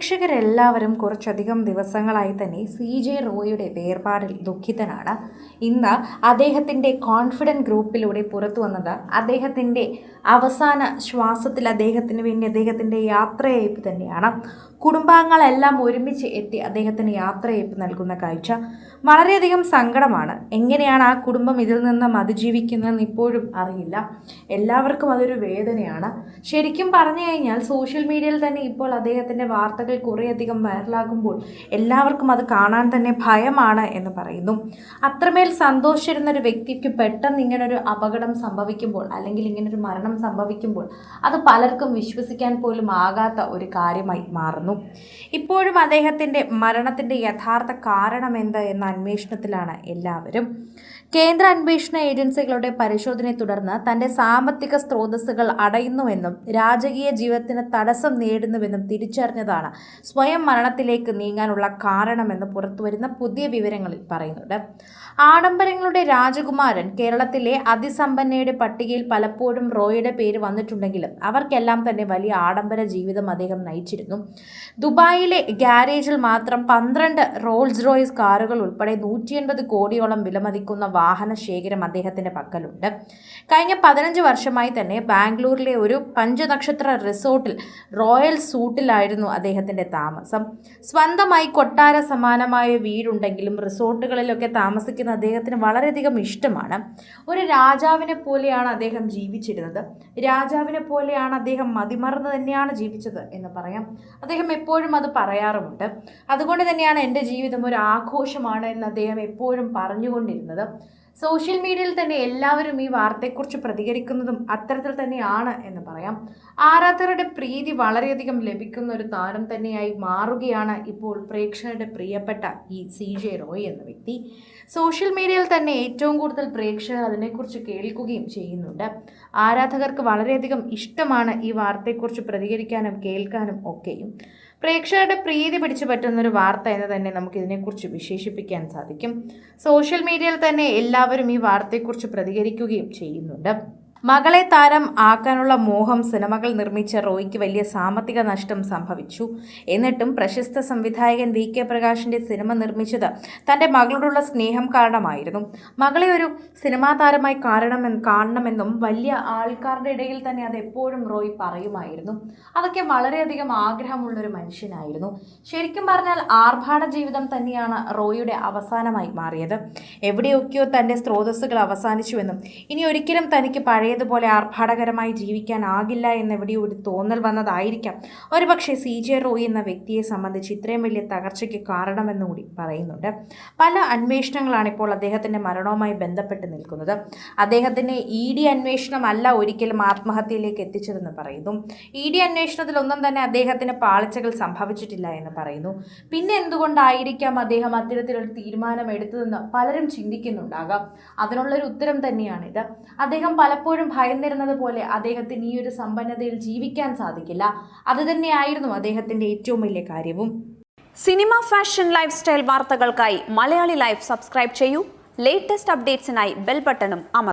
പ്രേക്ഷകരെല്ലാവരും കുറച്ചധികം ദിവസങ്ങളായി തന്നെ CJ റോയിയുടെ വേർപാടിൽ ദുഃഖിതനാണ്. ഇന്ന് അദ്ദേഹത്തിൻ്റെ കോൺഫിഡൻറ്റ് ഗ്രൂപ്പിലൂടെ പുറത്തു വന്നത് അദ്ദേഹത്തിൻ്റെ അവസാന ശ്വാസത്തിൽ അദ്ദേഹത്തിന് വേണ്ടി അദ്ദേഹത്തിൻ്റെ യാത്രയയപ്പ് തന്നെയാണ്. കുടുംബാംഗങ്ങളെല്ലാം ഒരുമിച്ച് എത്തി അദ്ദേഹത്തിന് യാത്രയയപ്പ് നൽകുന്ന കാഴ്ച വളരെയധികം സങ്കടമാണ്. എങ്ങനെയാണ് ആ കുടുംബം ഇതിൽ നിന്ന് അതിജീവിക്കുന്നതെന്ന് ഇപ്പോഴും അറിയില്ല. എല്ലാവർക്കും അതൊരു വേദനയാണ്. ശരിക്കും പറഞ്ഞു കഴിഞ്ഞാൽ സോഷ്യൽ മീഡിയയിൽ തന്നെ ഇപ്പോൾ അദ്ദേഹത്തിൻ്റെ വാർത്തകൾ കുറേയധികം വൈറലാകുമ്പോൾ എല്ലാവർക്കും അത് കാണാൻ തന്നെ ഭയമാണ് എന്ന് പറയുന്നു. അത്രമേൽ സന്തോഷിച്ചിരുന്ന ഒരു വ്യക്തിക്ക് പെട്ടെന്ന് ഇങ്ങനൊരു അപകടം സംഭവിക്കുമ്പോൾ അല്ലെങ്കിൽ ഇങ്ങനൊരു മരണം സംഭവിക്കുമ്പോൾ അത് പലർക്കും വിശ്വസിക്കാൻ പോലും ആകാത്ത ഒരു കാര്യമായി മാറുന്നു. ഇപ്പോഴും അദ്ദേഹത്തിൻ്റെ മരണത്തിൻ്റെ യഥാർത്ഥ കാരണം എന്ത് എന്ന അന്വേഷണത്തിലാണ് എല്ലാവരും. കേന്ദ്ര അന്വേഷണ ഏജൻസികളുടെ പരിശോധനയെ തുടർന്ന് തൻ്റെ സാമ്പത്തിക സ്രോതസ്സുകൾ അടയുന്നുവെന്നും രാജകീയ ജീവിതത്തിന് തടസ്സം നേടുന്നുവെന്നും തിരിച്ചറിഞ്ഞതാണ് സ്വയം മരണത്തിലേക്ക് നീങ്ങാനുള്ള കാരണമെന്ന് പുറത്തുവരുന്ന പുതിയ വിവരങ്ങളിൽ പറയുന്നുണ്ട്. ആഡംബരങ്ങളുടെ രാജകുമാരൻ കേരളത്തിലെ അതിസമ്പന്നയുടെ പട്ടികയിൽ പലപ്പോഴും റോയിയുടെ പേര് വന്നിട്ടുണ്ടെങ്കിലും അവർക്കെല്ലാം തന്നെ വലിയ ആഡംബര ജീവിതം അദ്ദേഹം നയിച്ചിരുന്നു. ദുബായിലെ ഗ്യാരേജിൽ മാത്രം 12 റോൾസ് റോയ്സ് കാറുകൾ ഉൾപ്പെടെ 180 കോടിയോളം വിലമതിക്കുന്ന വാഹന ശേഖരം അദ്ദേഹത്തിൻ്റെ പക്കലുണ്ട്. കഴിഞ്ഞ 15 വർഷമായി തന്നെ ബാംഗ്ലൂരിലെ ഒരു 5 നക്ഷത്ര റിസോർട്ടിൽ റോയൽ സൂട്ടിലായിരുന്നു അദ്ദേഹത്തിൻ്റെ താമസം. സ്വന്തമായി കൊട്ടാര സമാനമായ വീടുണ്ടെങ്കിലും റിസോർട്ടുകളിലൊക്കെ താമസിക്കുന്ന അദ്ദേഹത്തിന് വളരെയധികം ഇഷ്ടമാണ്. ഒരു രാജാവിനെ പോലെയാണ് അദ്ദേഹം ജീവിച്ചിരുന്നത്. രാജാവിനെ പോലെയാണ് അദ്ദേഹം മതിമറന്ന് തന്നെയാണ് ജീവിച്ചത് എന്ന് പറയാം. അദ്ദേഹം എപ്പോഴും അത് പറയാറുമുണ്ട്. അതുകൊണ്ട് തന്നെയാണ് എൻ്റെ ജീവിതം ഒരു ആഘോഷമാണ് എന്ന് അദ്ദേഹം എപ്പോഴും പറഞ്ഞുകൊണ്ടിരുന്നത്. സോഷ്യൽ മീഡിയയിൽ തന്നെ എല്ലാവരും ഈ വാർത്തയെക്കുറിച്ച് പ്രതികരിക്കുന്നതും അത്തരത്തിൽ തന്നെയാണ് എന്ന് പറയാം. ആരാധകരുടെ പ്രീതി വളരെയധികം ലഭിക്കുന്ന ഒരു താരം തന്നെയായി മാറുകയാണ് ഇപ്പോൾ പ്രേക്ഷകരുടെ പ്രിയപ്പെട്ട ഈ CJ റോയ് എന്ന വ്യക്തി. സോഷ്യൽ മീഡിയയിൽ തന്നെ ഏറ്റവും കൂടുതൽ പ്രേക്ഷകർ അതിനെക്കുറിച്ച് കേൾക്കുകയും ചെയ്യുന്നുണ്ട്. ആരാധകർക്ക് വളരെയധികം ഇഷ്ടമാണ് ഈ വാർത്തയെക്കുറിച്ച് പ്രതികരിക്കാനും കേൾക്കാനും ഒക്കെയും. പ്രേക്ഷകരുടെ പ്രീതി പിടിച്ചു പറ്റുന്നൊരു വാർത്ത എന്ന് തന്നെ നമുക്ക് ഇതിനെക്കുറിച്ച് വിശേഷിപ്പിക്കാൻ സാധിക്കും. സോഷ്യൽ മീഡിയയിൽ തന്നെ എല്ലാവരും ഈ വാർത്തയെക്കുറിച്ച് പ്രതികരിക്കുകയും ചെയ്യുന്നുണ്ട്. മകളെ താരം ആക്കാനുള്ള മോഹം സിനിമകൾ നിർമ്മിച്ച റോയിക്ക് വലിയ സാമ്പത്തിക നഷ്ടം സംഭവിച്ചു. എന്നിട്ടും പ്രശസ്ത സംവിധായകൻ VK പ്രകാശിൻ്റെ സിനിമ നിർമ്മിച്ചത് തൻ്റെ മകളോടുള്ള സ്നേഹം കാരണമായിരുന്നു. മകളെ ഒരു സിനിമാ താരമായി കാണണമെന്നും വലിയ ആൾക്കാരുടെ ഇടയിൽ തന്നെ അത് എപ്പോഴും റോയ് പറയുമായിരുന്നു. അതൊക്കെ വളരെയധികം ആഗ്രഹമുള്ളൊരു മനുഷ്യനായിരുന്നു. ശരിക്കും പറഞ്ഞാൽ ആർഭാട ജീവിതം തന്നെയാണ് റോയിയുടെ അവസാനമായി മാറിയത്. എവിടെയൊക്കെയോ തൻ്റെ സ്രോതസ്സുകൾ അവസാനിച്ചുവെന്നും ഇനി ഒരിക്കലും തനിക്ക് പഴയതുപോലെ ആർഭാടകരമായി ജീവിക്കാനാകില്ല എന്നെവിടെയോ ഒരു തോന്നൽ വന്നതായിരിക്കാം ഒരുപക്ഷെ CJ റോയ് എന്ന വ്യക്തിയെ സംബന്ധിച്ച് ഇത്രയും വലിയ തകർച്ചയ്ക്ക് കാരണമെന്നുകൂടി പറയുന്നുണ്ട്. പല അന്വേഷണങ്ങളാണ് ഇപ്പോൾ അദ്ദേഹത്തിൻ്റെ മരണവുമായി ബന്ധപ്പെട്ട് നിൽക്കുന്നത്. അദ്ദേഹത്തിൻ്റെ ED അന്വേഷണമല്ല ഒരിക്കലും ആത്മഹത്യയിലേക്ക് എത്തിച്ചതെന്ന് പറയുന്നു. ED അന്വേഷണത്തിലൊന്നും തന്നെ അദ്ദേഹത്തിന് പാളിച്ചകൾ സംഭവിച്ചിട്ടില്ല എന്ന് പറയുന്നു. പിന്നെ എന്തുകൊണ്ടായിരിക്കാം അദ്ദേഹം അത്തരത്തിലൊരു തീരുമാനം എടുത്തതെന്ന് പലരും ചിന്തിക്കുന്നുണ്ടാകാം. അതിനുള്ളൊരു ഉത്തരം തന്നെയാണിത്. അദ്ദേഹം പലപ്പോഴും ഭയന്നിരുന്നത് പോലെ അദ്ദേഹത്തിന് ഈ ഒരു സമ്പന്നതയിൽ ജീവിക്കാൻ സാധിക്കില്ല. അതുതന്നെയായിരുന്നു അദ്ദേഹത്തിൻ്റെ ഏറ്റവും വലിയ കാര്യവും. സിനിമ, ഫാഷൻ, ലൈഫ് സ്റ്റൈൽ വാർത്തകൾക്കായി മലയാളി ലൈഫ് സബ്സ്ക്രൈബ് ചെയ്യൂ. ലേറ്റസ്റ്റ് അപ്ഡേറ്റ്സിനായി ബെൽ ബട്ടണും അമർത്തുക.